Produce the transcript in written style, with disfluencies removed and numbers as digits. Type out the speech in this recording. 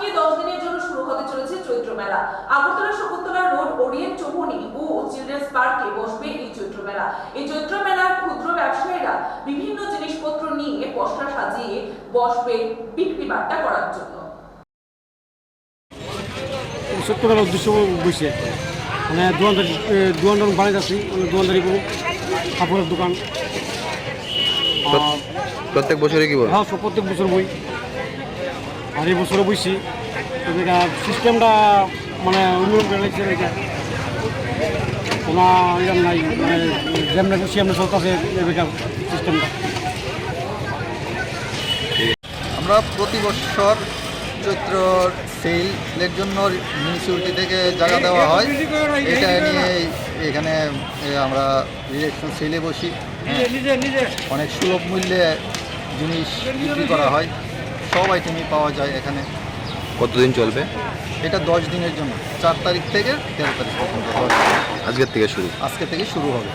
থেকে 10 দিনের জন্য শুরু হতে চলেছে চৈত্র মেলা। আগরতলা শকুন্তলা রোড, ওরিয়েন্ট চৌমুহনী ও চিলড্রেন্স পার্কে বসবে এই চৈত্র মেলা। এই চৈত্র মেলার ক্ষুদ্র ব্যবসায়ীরা বিভিন্ন জিনিসপত্র নিয়ে পসরা সাজিয়ে বসবে বিক্রি বাট্টা করার জন্য। চৈত্র মেলার উদ্দেশ্য বসে মানে দোকানদার বানিয়ে যাচ্ছি, দোকানদারি করুন, কাপড়ের দোকান। প্রত্যেক বছরে কি বল? হ্যাঁ, প্রত্যেক বছর বই, আর এই বছরও বইছি। সিস্টেমটা মানে উন্নয়ন করে এটা কোনো ইরাম নাই, মানে যেমন খুশি আমরা চলতেছে এবার সিস্টেমটা। আমরা প্রতি বছর চৈত্র সেলের জন্য মিউনিসিপ্যালিটি থেকে জায়গা দেওয়া হয়, এটা নিয়ে এখানে আমরা ইলেকশন সেলে বসি। অনেক সুলভ মূল্যে জিনিস বিক্রি করা হয়, সব আইটেমই পাওয়া যায় এখানে। কতদিন চলবে? এটা 10 দিনের জন্য, 4 তারিখ থেকে 13 তারিখ পর্যন্ত। আজকের থেকে শুরু? আজকে থেকে শুরু হবে।